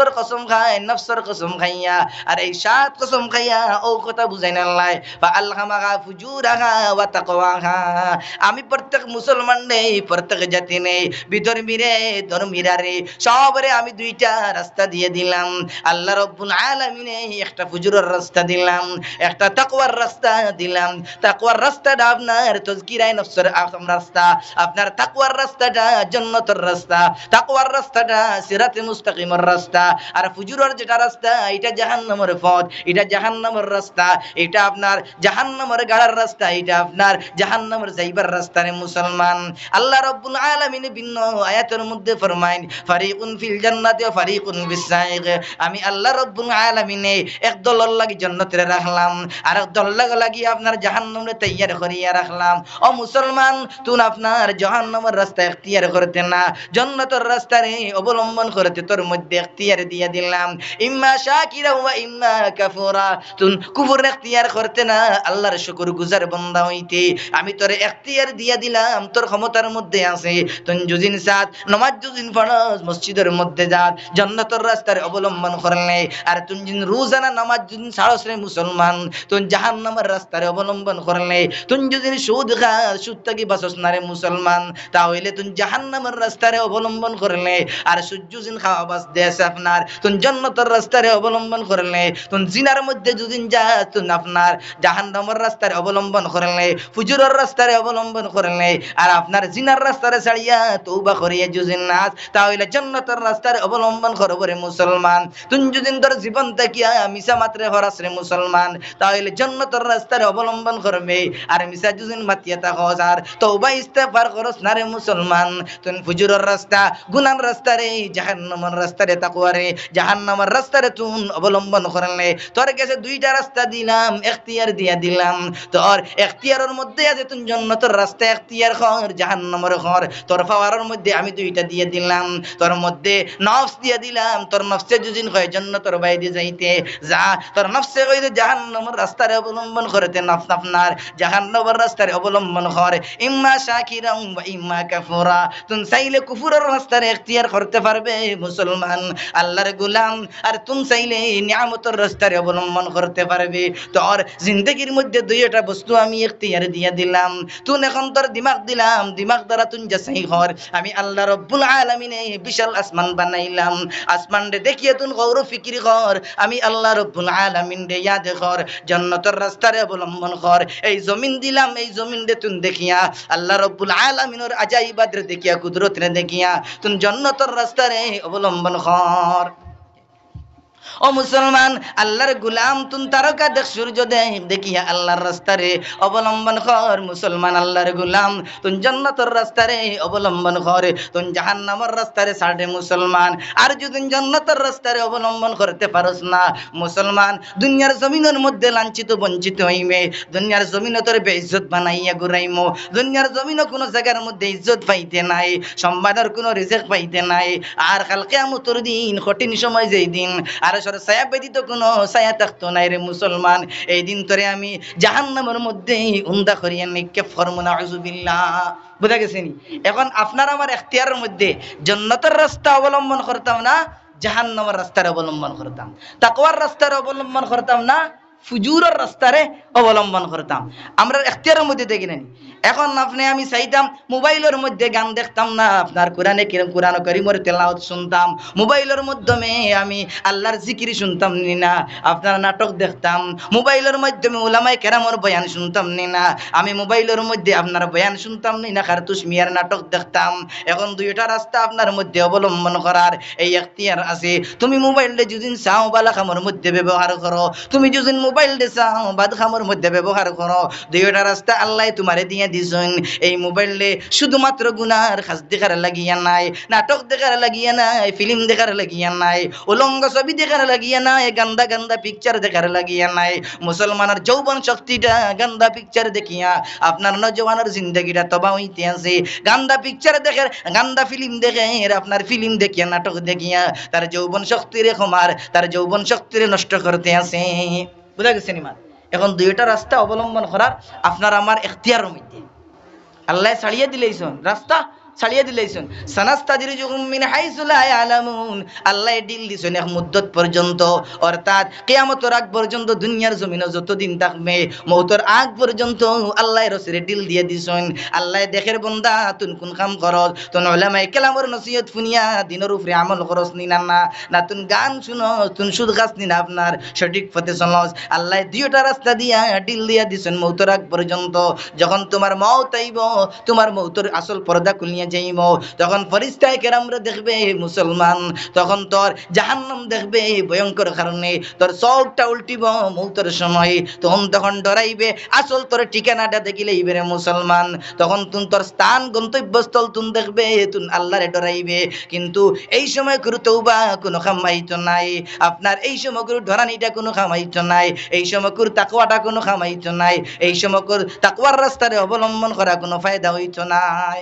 নফসর কসম খায়, নফসর কসম খাইয়া আর এই 7 কসম খাইয়া ও কথা বুঝাই না আল্লাহ ফা আলহামাহা ফুজুরাহা ওয়া তাকওয়াহা। আমি প্রত্যেক মুসলমান নেই, প্রত্যেক জাতি নেই, বিধর্মী রে ধর্মীরা রে সবরে আমি দুইটা রাস্তা দিয়ে দিলাম। আল্লাহ রব্বুল আলামিনে একটা ফুজুরের রাস্তা দিলাম, একটা তাকওয়ার রাস্তা দিলাম। তাকওয়ার রাস্তাটা আপনার তাজকিরায়ে নফসের রাস্তা, আপনার তাকওয়ার রাস্তাটা জান্নাতের রাস্তা, তাকওয়ার রাস্তাটা সিরাতে মুস্তাকিমের রাস্তা। আর ফুজুরের যেটা রাস্তা এটা জাহান্নামের পথ, এটা জাহান্নামের রাস্তা, এটা আপনার জাহান্নামের গাড়ার রাস্তা, এটা আপনার জাহান্নামের যাইবার রাস্তা রে মুসলমান। আল্লাহ রাব্বুল আলামিন ভিন্ন আয়াতের মধ্যে ফরমায় ফারিকুন ফিল জান্নাতি ওয়া ফারিকুন ফিস সাইগ। আমি আল্লাহ রাব্বুল আলামিন এক দলের লাগি জান্নাতে রাখলাম আর এক দলের লাগি আপনার জাহান্নামে তৈয়ার করিয়া রাখলাম। ও মুসলমান, তুই আপনার জাহান্নামের রাস্তা ইখতিয়ার করতে না, জান্নাতের রাস্তারে অবলম্বন করতে তোর মধ্যে ইখতিয়ার দিয়ে দিলাম। ইম্মা শাকিরা ওয়া ইম্মা কাফুরা। তুই কুফর ইখতিয়ার করতে না, আল্লাহর শুকরগুজার বান্দা হইতে আমি তোরে ইখতিয়ার দিয়ে দিলাম, তোর ক্ষমতার মধ্যে আছে। তুই যুজিন সাত নামাজ যুজিন ফরজ মসজিদের মধ্যে যা জান্নাতের রাস্তার অবলম্বন করলে, আর তুই যিন রোজানা নামাজ যুজিন সাড়স রে মুসলমান, তুই জাহান্নামের রাস্তার অবলম্বন করলে, তুই যদি সুদ খা সুদ থেকে বাঁচস না রে মুসলমান, তাহলে তুই জাহান্নামের রাস্তারে অবলম্বন করলে। আর সূর্য জিন খাওয়া বাস দেশ আপনার তুই জান্নাতের রাস্তারে অবলম্বন করলে, তুই জিনার মধ্যে যুদিন যা তুই আপনার জাহান্নামের রাস্তারে অবলম্বন করলে, ফুজুরের রাস্তারে অবলম্বন করলে, আর আপনার জিনার রাস্তারে ছাড়িয়া তওবা করিয়া যুদিন নাস, তাহলে জান্নাতের রাস্তারে অবলম্বন করব রে মুসলমান। তুই যদিন তোর জীবন থাকিয়া মিছা মাত্রে হরাস রে মুসলমান, তাহলে জান্নাতের রাস্তারে অবলম্বন করবে। আর মিছা যদিন মাতিয়া থাকস আর তওবা ইস্তেগফার করস না রে মুসলমান, তুই ফুজুরের রাস্তা গুনার রাস্তারে জাহান্নামের রাস্তারে তাকওয়ারে জাহান্নামের রাস্তারে তুই অবলম্বন করলে। তোর কাছে দুইটা রাস্তা দিলাম, ইখতিয়ার দিয়া দিলাম। তোর ইখতিয়ারের মধ্যে আছে তুই জান্নাতের রাস্তা ইখতিয়ার কর, জাহান্নামের কর। তোর পাওয়ারের মধ্যে আমি দুইটা দিয়ে দিলাম, তোর মধ্যে নফস দিয়ে দিলাম। তোর নফসে যদিন কয় জান্নাতের বাইরে যাইতে যা, তোর নফসে কইতে জাহান্নামের রাস্তারে অবলম্বন করতে, নফস আপনার জাহান্নামের রাস্তারে অবলম্বন করে। ইম্মা শাকিরা ওয়া ইম্মা কাফুরা। তুই চাইলে কুফরের রাস্তারে ইখতিয়ার করতে পারবে মুসলমান, আল্লাহর গোলাম। আর তুই চাইলে নিয়ামতের রাস্তারে অবলম্বন করতে পারবে। তোর জিন্দেগির মধ্যে দুইটা বস্তু আমি ইখতিয়ার দিয়ে দিলাম। তুই এখন তোর দিমাগ দিলাম, দিমাগ দ্বারা তুই যাচাই কর। আমি আল্লাহ রব্বুল আলামিনে বিশাল আসমান বানাইলাম, আসমান রে দেখিয়ে তুই গৌর ফিকির কর। আমি আল্লাহ রব্বুল আলামিন রে ইয়াদ কর, জান্নাতের রাস্তারে অবলম্বন কর। এই জমিন দিলাম, এই জমিন রে তুই দেখিয়া আল্লাহ রব্বুল আলামিনের আজাইবাত রে দেখিয়া, কুদরত রে দেখিয়া তুই জান্নাতের রাস্তারে অবলম্বন কর। ও মুসলমান, আল্লাহর গোলাম, তুই তারকা দেখ, সূর্য দেখ, দেখিয়া আল্লাহর রাস্তারে অবলম্বন কর। মুসলমান আল্লাহর গোলাম, তুই জান্নাতের রাস্তারে অবলম্বন কর, তুই জাহান্নামের রাস্তারে ছাড়ে মুসলমান। আর যদি জান্নাতের রাস্তারে অবলম্বন করতে পারস না মুসলমান, দুনিয়ার জমিনের মধ্যে লাঞ্ছিত বঞ্চিত হইবে, দুনিয়ার জমিনে তোর বেইজ্জত বানাইয়া ঘুরাইমো। দুনিয়ার জমিনে কোনো জায়গার মধ্যে ইজ্জত পাইতে নাই, সম্মানের কোনো রিজেক পাইতে নাই। আর কাল কিয়ামতের দিন, কঠিন সময় যেই দিন আর ছায়া ব্যতীত কোনো ছায়া থাকতো নাই রে মুসলমান, এই দিন তোরে আমি জাহান্নামের মধ্যে উন্দা করিয়া নিক্ষেপ করবো, নাউযুবিল্লাহ। বুঝা গেছে নি? এখন আপনার আমার এখতিয়ারের মধ্যে জান্নাতের রাস্তা অবলম্বন করতাম না, জাহান্নামের রাস্তার অবলম্বন করতাম, তাকওয়ার রাস্তার অবলম্বন করতাম না, ফুজুরের রাস্তারে অবলম্বন করতাম। আমরা এখতিয়ারের মধ্যে দেখি নাই। এখন আপনি আমি চাইতাম মোবাইলের মধ্যে গান দেখতাম না, আপনার কোরআনে কোরআন কারীমের তেলাওয়াত শুনতাম, মোবাইলের মাধ্যমে আমি আল্লাহর জিকির শুনতাম নি না, আপনার নাটক দেখতাম, মোবাইলের মাধ্যমে উলামায়ে কেরামের বয়ান শুনতাম নি না, আমি মোবাইলের মধ্যে আপনার বয়ান শুনতাম নি না, কার্তুস মিয়ার নাটক দেখতাম। এখন দুইটা রাস্তা আপনার মধ্যে অবলম্বন করার এই এখতিয়ার আছে। তুমি মোবাইলটা যদি চাও বালা কামের মধ্যে ব্যবহার করো, তুমি যদি মোবাইল দে চাও বাদ কামের মধ্যে ব্যবহার করো। দুইটা রাস্তা আল্লাহ তোমারে দিয়ে দিছেন। এই মোবাইলে শুধুমাত্র গুনার কাজ দেখার লাগিয়া নাই, নাটক দেখার লাগিয়া নাই, ফিল্ম দেখার লাগিয়া নাই, উলঙ্গ ছবি দেখার লাগিয়া নাই, গান্দা গান্দা পিকচার দেখার লাগিয়া নাই। মুসলমানের যৌবন শক্তিটা গান্দা পিকচার দেখিয়া আপনার নজওয়ানের জিন্দগিটা তবা হইতে আছে। গান্দা পিকচার দেখে, গান্দা ফিল্ম দেখে, আপনার ফিল্ম দেখিয়া, নাটক দেখিয়া তার যৌবন শক্তিরে ক্ষমার, তার যৌবন শক্তিরে নষ্ট করতে আছে। বুঝা গেছে নিমা? এখন দুইটা রাস্তা অবলম্বন করার আপনার আমার এখতিয়ারের মধ্যে। আল্লাহ ছাড়িয়ে দিলেইছেন রাস্তা, ছাড়িয়ে দিলেইছেন সানাস্তাদরিজুহুম মিন হাইসু লা ইয়ালামুন আল্লাহ ডিল দিছেন এক মুদ্দত পর্যন্ত অর্থাৎ কিয়ামতের আগ পর্যন্ত দুনিয়ার জমিনে যতদিন থাকবে মওতের আগ পর্যন্ত আল্লাহ রসুলের ডিল দিয়ে দিছেন আল্লাহ দেখের বান্দা তুন কোন কাম করস তুন উলামায়ে কেরামের নসিহত শুনিয়া দিনের উপরে আমল করস নি না তুন গান শুনস তুন সুদ গাছ নি না আপনার সঠিক পথে চলস আল্লাহ দুইটা রাস্তা দিয়া ডিল দিয়া দিছেন মওতের আগ পর্যন্ত যখন তোমার মওত আইব তোমার মওতের আসল পর্দা খুলিয়া যাইব তখন ফেরেশতায়ে কেরামরা দেখবে মুসলমান তখন তোর জাহান্নাম দেখবে ভয়ঙ্কর কারণে তোর চোখটা উল্টিব মওতের সময় তখন ডরাইবে আসল তোর ঠিকানাটা দেখিলে ইবেরে মুসলমান তখন তুন তোর স্থান গন্তব্যস্থল তুন দেখবে তুন আল্লাহরে ডরাইবে কিন্তু এই সময় করে তওবা কোনো খামাইতো নাই আপনার এই সময় করে ডরানিটা কোনো খামাইতো নাই এই সময় করে তাকওয়াটা কোনো খামাইতো নাই এই সময় করে তাকওয়ার রাস্তারে অবলম্বন করা কোনো ফায়দা হইতো নাই।